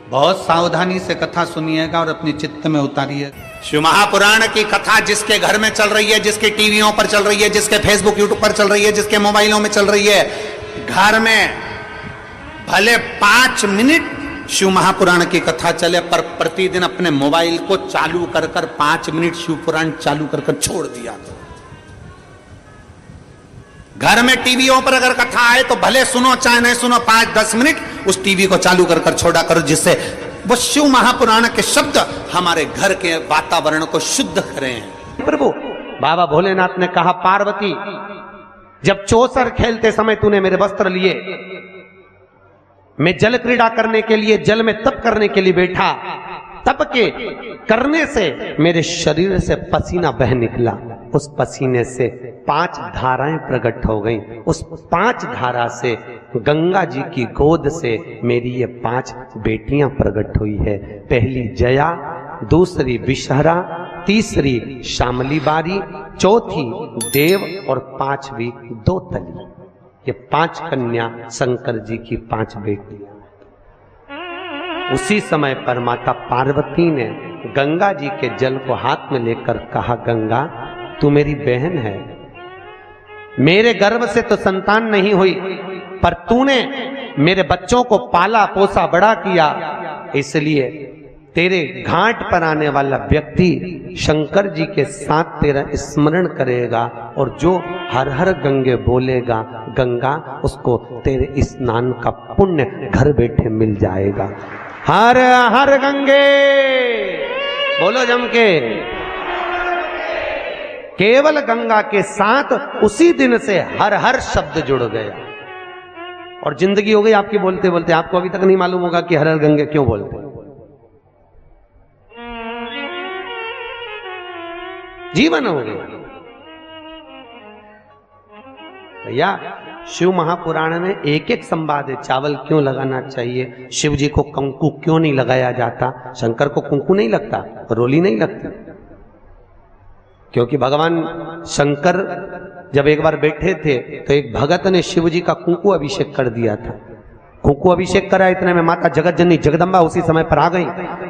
बहुत सावधानी से कथा सुनिएगा और अपने चित्त में उतारिए। शिव महापुराण की कथा जिसके घर में चल रही है, जिसके टीवियों पर चल रही है, जिसके फेसबुक यूट्यूब पर चल रही है, जिसके मोबाइलों में चल रही है, घर में भले 5 मिनट शिव महापुराण की कथा चले, पर प्रतिदिन अपने मोबाइल को चालू कर 5 मिनट शिव पुराण चालू कर छोड़ दिया। घर में टीवियों पर अगर कथा आए तो भले सुनो चाहे नहीं सुनो, 5-10 मिनट उस टीवी को चालू कर छोड़ा करो, जिससे वो शिव महापुराण के शब्द हमारे घर के वातावरण को शुद्ध करें। प्रभु बाबा भोलेनाथ ने कहा, पार्वती जब चौसर खेलते समय तूने मेरे वस्त्र लिए, मैं जल क्रीड़ा करने के लिए जल में तप करने के लिए बैठा, तप के करने से मेरे शरीर से पसीना बह निकला, उस पसीने से 5 धाराएं प्रकट हो गईं। उस 5 धारा से गंगा जी की गोद से मेरी ये 5 बेटियां प्रकट हुई है। पहली जया, दूसरी विषहरा, तीसरी श्यामली बारी, चौथी देव और 5वीं दोतली। ये 5 कन्या शंकर जी की 5 बेटियां। उसी समय पर माता पार्वती ने गंगा जी के जल को हाथ में लेकर कहा, गंगा तू मेरी बहन है, मेरे गर्भ से तो संतान नहीं हुई, पर तूने मेरे बच्चों को पाला पोसा बड़ा किया, इसलिए तेरे घाट पर आने वाला व्यक्ति शंकर जी के साथ तेरा स्मरण करेगा और जो हर हर गंगे बोलेगा, गंगा उसको तेरे स्नान का पुण्य घर बैठे मिल जाएगा। हर हर गंगे बोलो जम के। केवल गंगा के साथ उसी दिन से हर हर शब्द जुड़ गया और जिंदगी हो गई आपकी बोलते बोलते। आपको अभी तक नहीं मालूम होगा कि हर हर गंगे क्यों बोलते। जीवन हो गया भैया। शिव महापुराण में एक एक संवाद है। चावल क्यों लगाना चाहिए, शिव जी को कंकु क्यों नहीं लगाया जाता, शंकर को कुंकू नहीं लगता, रोली नहीं लगती, क्योंकि भगवान शंकर जब एक बार बैठे थे तो एक भगत ने शिव जी का कुंकू अभिषेक कर दिया था। कुंकू अभिषेक करा, इतने में माता जगतजननी जगदम्बा उसी समय पर आ गई।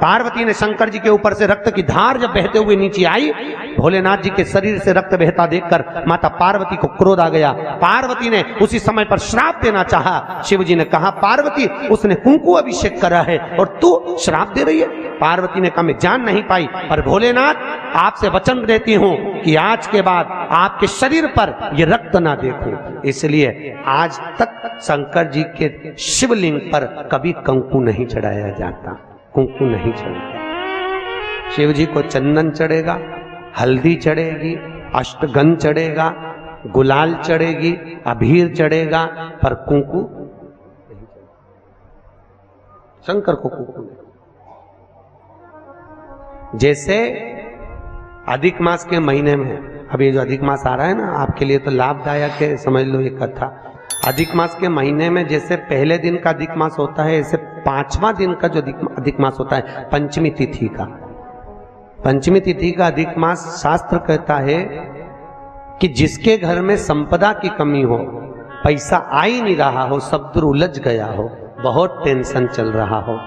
पार्वती ने शंकर जी के ऊपर से रक्त की धार जब बहते हुए नीचे आई, भोलेनाथ जी के शरीर से रक्त बहता देखकर माता पार्वती को क्रोध आ गया। पार्वती ने उसी समय पर श्राप देना चाहा। शिव जी ने कहा, पार्वती उसने कुंकू अभिषेक करा है और तू श्राप दे रही है। पार्वती ने कहा, मैं जान नहीं पाई, पर भोलेनाथ आपसे वचन देती हूं कि आज के बाद आपके शरीर पर यह रक्त ना देखूं। इसलिए आज तक शंकर जी के शिवलिंग पर कभी कंकु नहीं चढ़ाया जाता, कुंकू नहीं चढ़ाया। शिव जी को चंदन चढ़ेगा, हल्दी चढ़ेगी, अष्टगंध चढ़ेगा, गुलाल चढ़ेगी, अबीर चढ़ेगा, पर कुंकू शंकर को कुंकू नहीं। जैसे अधिक मास के महीने में, अभी जो अधिक मास आ रहा है ना, आपके लिए तो लाभदायक है, समझ लो ये कथा। अधिक मास के महीने में जैसे पहले दिन का अधिक मास होता है, ऐसे 5वां दिन का जो अधिक मास होता है, पंचमी तिथि का, पंचमी तिथि का अधिक मास, शास्त्र कहता है कि जिसके घर में संपदा की कमी हो, पैसा आ ही नहीं रहा हो, सब दूर उलझ गया हो, बहुत टेंशन चल रहा हो,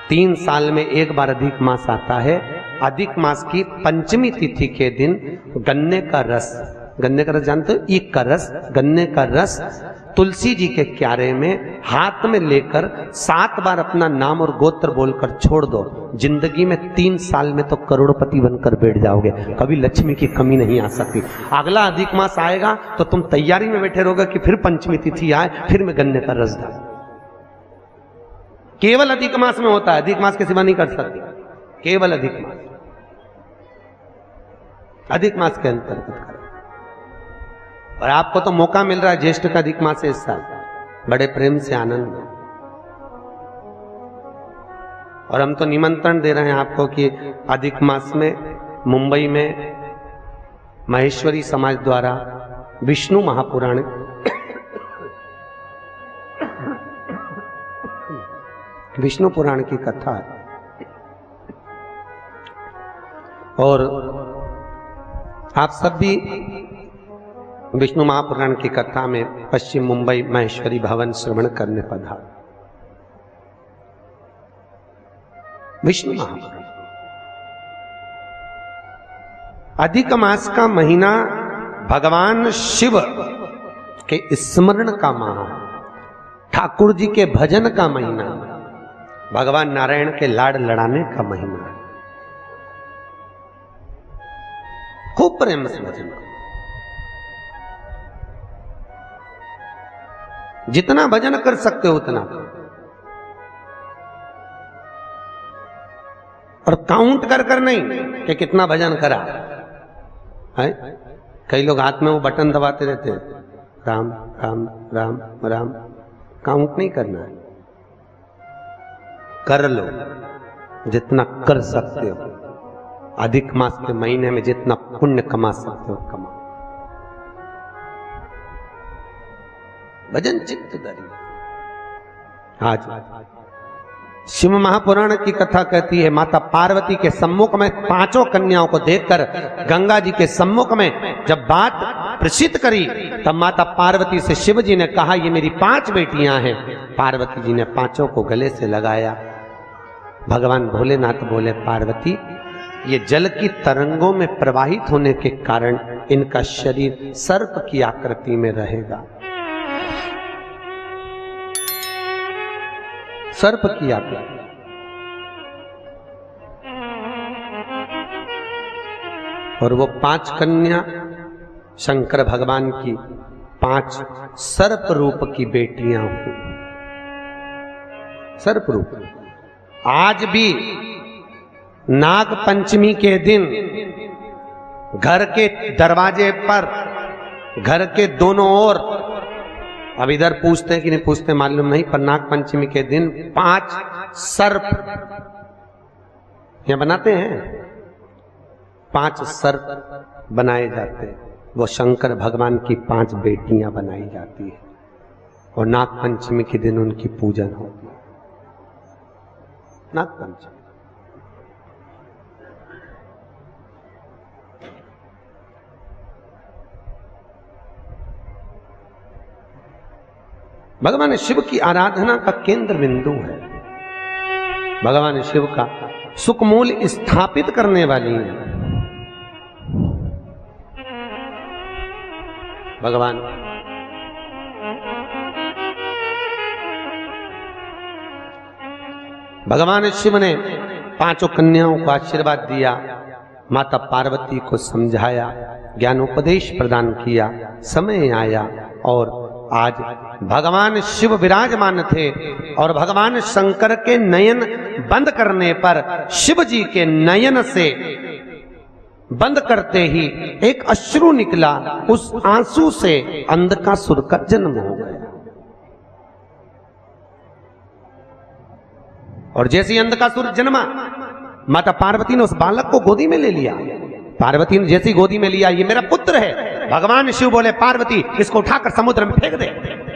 3 साल में एक बार अधिक मास आता है। अधिक मास की पंचमी तिथि के दिन गन्ने का रस, गन्ने का रस जानते हो, ईख का रस, गन्ने का रस तुलसी जी के क्यारे में हाथ में लेकर 7 बार अपना नाम और गोत्र बोलकर छोड़ दो। जिंदगी में 3 साल में तो करोड़पति बनकर बैठ जाओगे, कभी लक्ष्मी की कमी नहीं आ सकती। अगला अधिक मास आएगा तो तुम तैयारी में बैठे रहोगे कि फिर पंचमी तिथि आए, फिर मैं गन्ने का रस डाल। केवल अधिक मास में होता है, अधिक मास के सिवा नहीं कर सकते, केवल अधिक मास, अधिक मास के अंतर्गत करें। और आपको तो मौका मिल रहा है, ज्येष्ठ का अधिक मास है इस साल, बड़े प्रेम से आनंद में। और हम तो निमंत्रण दे रहे हैं आपको कि अधिक मास में मुंबई में महेश्वरी समाज द्वारा विष्णु महापुराण विष्णु पुराण की कथा है और आप सब भी विष्णु महापुराण की कथा में पश्चिम मुंबई महेश्वरी भवन श्रवण करने पधार। विष्णु महापुराण। अधिक मास का महीना भगवान शिव के स्मरण का माह, ठाकुर जी के भजन का महीना, भगवान नारायण के लाड़ लड़ाने का महीना। खूब प्रेम से भजन करो, जितना भजन कर सकते हो उतना, और काउंट कर कर नहीं कि कितना भजन करा है। कई लोग हाथ में वो बटन दबाते रहते हैं, राम राम राम राम। काउंट नहीं करना है, कर लो जितना कर सकते हो। अधिक मास के महीने में जितना पुण्य कमा सकते हो कमाओ। भजन चित्त धरिए। आज शिव महापुराण की कथा कहती है, माता पार्वती के सम्मुख में पांचों कन्याओं को देखकर गंगा जी के सम्मुख में जब बात प्रसिद्ध करी, तब माता पार्वती से शिव जी ने कहा, ये मेरी 5 बेटियां हैं। पार्वती जी ने पांचों को गले से लगाया। भगवान भोलेनाथ बोले, पार्वती, ये जल की तरंगों में प्रवाहित होने के कारण इनका शरीर सर्प की आकृति में रहेगा। सर्प की आकृति। और वो 5 कन्या शंकर भगवान की 5 सर्प रूप की बेटियां हुई। सर्प रूप। आज भी नाग पंचमी के दिन घर के दरवाजे पर, घर के दोनों ओर, अब इधर पूछते हैं कि नहीं पूछते मालूम नहीं, पर नाग पंचमी के दिन 5 सर्प यहां बनाते हैं। 5 सर्प बनाए जाते हैं। वो शंकर भगवान की 5 बेटियां बनाई जाती है और नाग पंचमी के दिन उनकी पूजन होती है। नाग पंचमी। भगवान शिव की आराधना का केंद्र बिंदु है। भगवान शिव का सुखमूल स्थापित करने वाली है। भगवान भगवान शिव ने 5 कन्याओं को आशीर्वाद दिया, माता पार्वती को समझाया, ज्ञानोपदेश प्रदान किया। समय आया और आज भगवान शिव विराजमान थे और भगवान शंकर के नयन बंद करने पर शिव जी के नयन से बंद करते ही एक अश्रु निकला। उस आंसू से अंधकासुर का जन्म हो गया। और जैसे ही अंधकासुर जन्मा, माता पार्वती ने उस बालक को गोदी में ले लिया। पार्वती ने जैसी गोदी में लिया, ये मेरा पुत्र है। भगवान शिव बोले, पार्वती इसको उठाकर समुद्र में फेंक दे।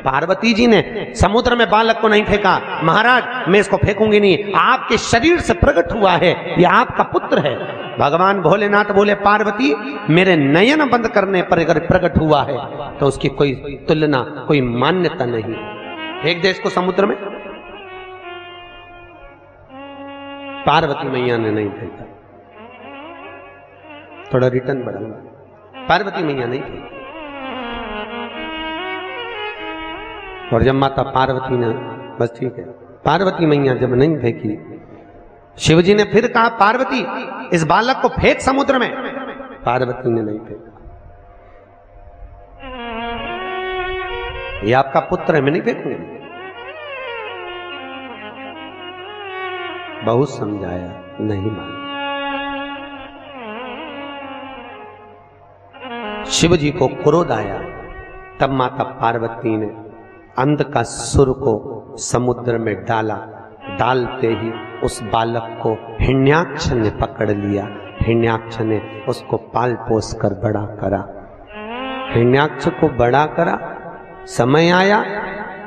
पार्वती जी ने समुद्र में बालक को नहीं फेंका। महाराज मैं इसको फेंकूंगी नहीं, आपके शरीर से प्रकट हुआ है, ये आपका पुत्र है। भगवान भोलेनाथ बोले, पार्वती मेरे नयन बंद करने पर अगर प्रकट हुआ है तो उसकी कोई तुलना, कोई मान्यता नहीं। फेंक दे इसको समुद्र में। पार्वती मैया ने नहीं फेंका। थोड़ा रिटर्न बढ़ाऊंगा। पार्वती मैया नहीं फेंकी। और जब माता पार्वती ने, बस ठीक है, पार्वती मैया जब नहीं फेंकी, शिवजी ने फिर कहा, पार्वती इस बालक को फेंक समुद्र में। पार्वती ने नहीं फेंका। ये आपका पुत्र है, मैं नहीं फेंकूंगी। बहुत समझाया, नहीं माना। शिव जी को क्रोध आया। तब माता पार्वती ने अंधकासुर को समुद्र में डाला। डालते ही उस बालक को हिरण्याक्ष ने पकड़ लिया। हिरण्याक्ष ने उसको पाल पोस कर बड़ा करा। हिरण्याक्ष को बड़ा करा। समय आया,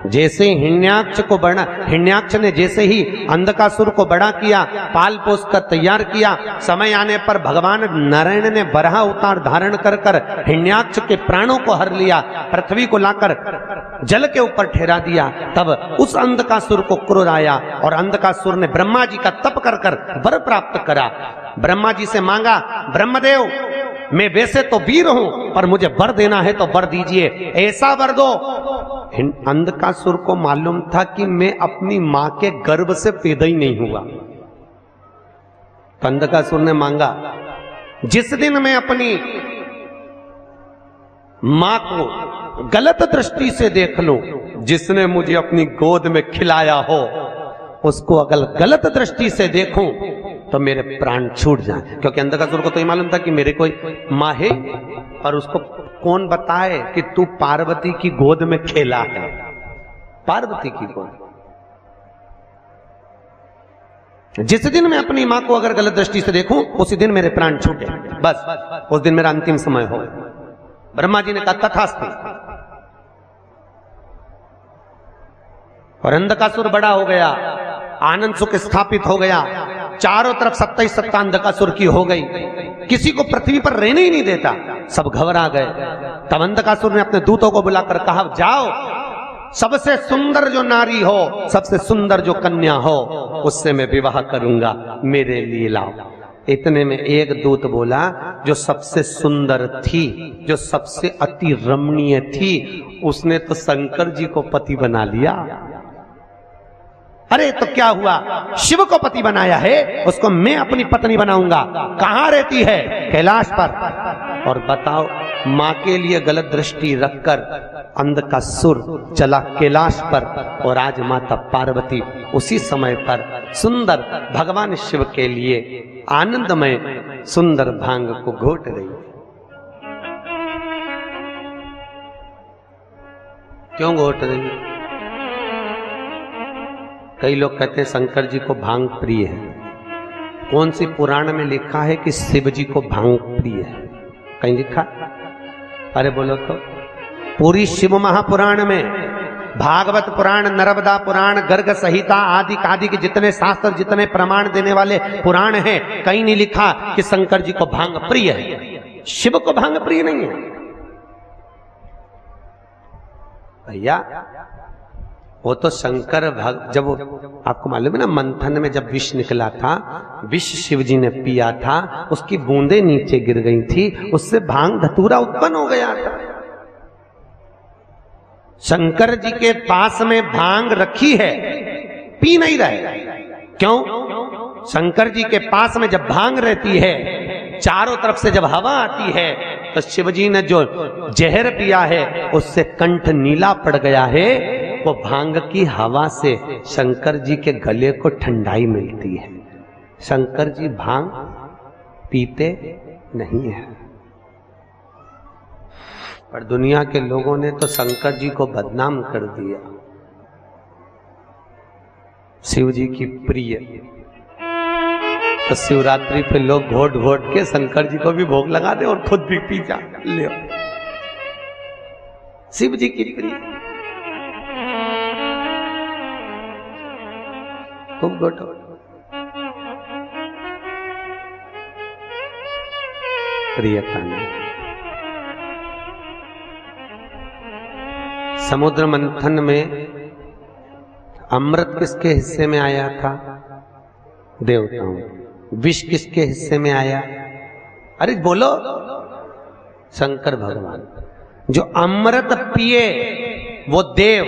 जैसे हिरण्याक्ष ने जैसे ही अंधकासुर को बड़ा किया, पाल पोस कर तैयार किया, समय आने पर भगवान नारायण ने बराह अवतार धारण कर हिरण्याक्ष के प्राणों को हर लिया, पृथ्वी को लाकर जल के ऊपर ठहरा दिया। तब उस अंधकासुर को क्रोध आया और अंधकासुर ने ब्रह्मा जी का तप कर वर प्राप्त करा। ब्रह्मा जी से मांगा, ब्रह्मदेव मैं वैसे तो वीर हूं पर मुझे वर देना है तो वर दीजिए, ऐसा वर दो। अंधकासुर को मालूम था कि मैं अपनी मां के गर्भ से पैदा ही नहीं हुआ। तो अंधकासुर ने मांगा, जिस दिन मैं अपनी मां को गलत दृष्टि से देख लूं, जिसने मुझे अपनी गोद में खिलाया हो उसको अगर गलत दृष्टि से देखूं तो मेरे प्राण छूट जाए। क्योंकि अंधकासुर को तो ये मालूम था कि मेरे कोई मां है, और उसको कौन बताए कि तू पार्वती की गोद में खेला है। पार्वती की गोद, जिस दिन मैं अपनी मां को अगर गलत दृष्टि से देखूं उसी दिन मेरे प्राण छूटे, बस उस दिन मेरा अंतिम समय हो। ब्रह्मा जी ने कहा तथास्तु। और अंधकासुर बड़ा हो गया, आनंद सुख स्थापित हो गया, चारों तरफ सत्ता ही सत्ता अंधकासुर की हो गई, किसी को पृथ्वी पर रहने ही नहीं देता, सब घबरा गए। तब अंधकासुर ने अपने दूतों को बुलाकर कहा, जाओ सबसे सुंदर जो नारी हो, सबसे सुंदर जो कन्या हो, उससे मैं विवाह करूंगा, मेरे लिए लाओ। इतने में एक दूत बोला, जो सबसे सुंदर थी, जो सबसे अति रमणीय थी, उसने तो शंकर जी को पति बना लिया। अरे तो क्या हुआ, शिव को पति बनाया है, उसको मैं अपनी पत्नी बनाऊंगा। कहां रहती है? कैलाश पर। और बताओ, मां के लिए गलत दृष्टि रखकर अंधकासुर चला कैलाश पर, और आज माता पार्वती उसी समय पर सुंदर भगवान शिव के लिए आनंदमय सुंदर भांग को घोट रही। क्यों घोट रही? कई लोग कहते हैं शंकर जी को भांग प्रिय है। कौन सी पुराण में लिखा है कि शिव जी को भांग प्रिय है? कहीं लिखा? अरे बोलो तो। पूरी शिव महापुराण में, भागवत पुराण, नर्मदा पुराण, गर्ग संहिता आदि आदि के जितने शास्त्र, जितने प्रमाण देने वाले पुराण हैं, कहीं नहीं लिखा कि शंकर जी को भांग प्रिय है। शिव को भांग प्रिय नहीं है भैया। वो तो शंकर जब आपको मालूम है ना, मंथन में जब विष निकला था, विष शिव जी ने पिया था, उसकी बूंदें नीचे गिर गई थी, उससे भांग धतूरा उत्पन्न हो गया था। शंकर जी के पास में भांग रखी है, पी नहीं रहे। क्यों? शंकर जी के पास में जब भांग रहती है, चारों तरफ से जब हवा आती है, तो शिव जी ने जो जहर पिया है उससे कंठ नीला पड़ गया है। वो भांग की हवा से शंकर जी के गले को ठंडाई मिलती है। शंकर जी भांग पीते नहीं है, पर दुनिया के लोगों ने तो शंकर जी को बदनाम कर दिया। शिव जी की प्रिय, तो शिवरात्रि पे लोग घोट घोट के शंकर जी को भी भोग लगा दे और खुद भी पी जा ले। शिव जी की प्रिय, खूब घोटो। प्रियता ने समुद्र मंथन में अमृत किसके हिस्से में आया था? देवताओं। विष किसके हिस्से में आया? अरे बोलो, शंकर भगवान। जो अमृत पिए वो देव,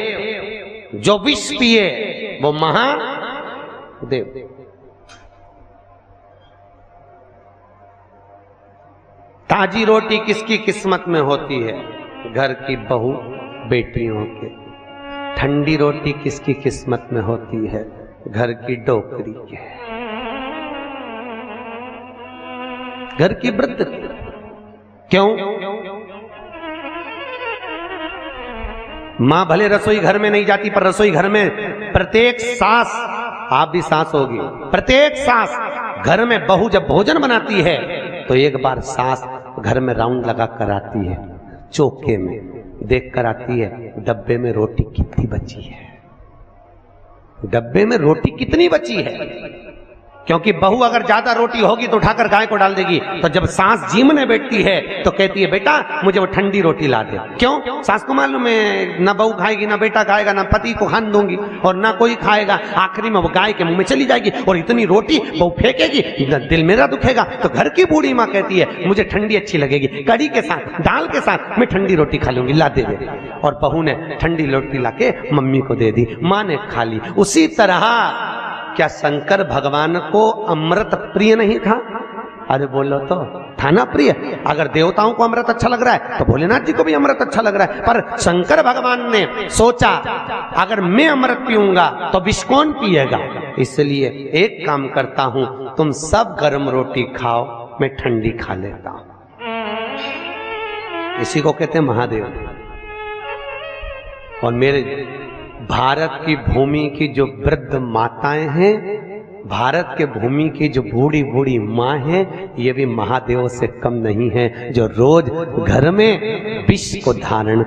जो विष पिए वो महादेव। ताजी रोटी किसकी किस्मत में होती है? घर की बहू बेटियों के। ठंडी रोटी किसकी किस्मत में होती है? घर की डोकरी के, घर की वृद्ध की। क्यों? मां भले रसोई घर में नहीं जाती, पर रसोई घर में प्रत्येक सांस, आप भी सांस होगी, प्रत्येक सांस घर में बहू जब भोजन बनाती है तो एक बार सांस घर में राउंड लगा कर आती है चौके में। देख कर आती है डब्बे में रोटी कितनी बची है, डब्बे में रोटी कितनी बची है। क्योंकि बहू अगर ज्यादा रोटी होगी तो उठाकर गाय को डाल देगी, तो जब सास जीमने बैठती है तो कहती है बेटा मुझे वो ठंडी रोटी ला दे। क्यों? सास को मालूम है ना बहू खाएगी, ना बेटा खाएगा, ना पति को खान दूंगी और ना कोई खाएगा, आखिरी में वो गाय के मुंह में चली जाएगी और इतनी रोटी बहू फेंकेगी, दिल मेरा दुखेगा। तो घर की बूढ़ी माँ कहती है मुझे ठंडी अच्छी लगेगी, कड़ी के साथ, दाल के साथ मैं ठंडी रोटी खा लूंगी, ला दे दे। और बहू ने ठंडी रोटी लाके मम्मी को दे दी, माँ ने खा ली। उसी तरह क्या शंकर भगवान को अमृत प्रिय नहीं था? अरे बोलो तो, था ना प्रिय। अगर देवताओं को अमृत अच्छा लग रहा है तो भोलेनाथ जी को भी अमृत अच्छा लग रहा है, पर शंकर भगवान ने सोचा अगर मैं अमृत पीऊंगा तो विष कौन पिएगा, इसलिए एक काम करता हूं, तुम सब गर्म रोटी खाओ, मैं ठंडी खा लेता हूं। इसी को कहते हैं महादेव। और मेरे भारत की भूमि की जो वृद्ध माताएं हैं, भारत के भूमि की जो बूढ़ी बूढ़ी माँ है, ये भी महादेव से कम नहीं है, जो रोज घर में विष को धारण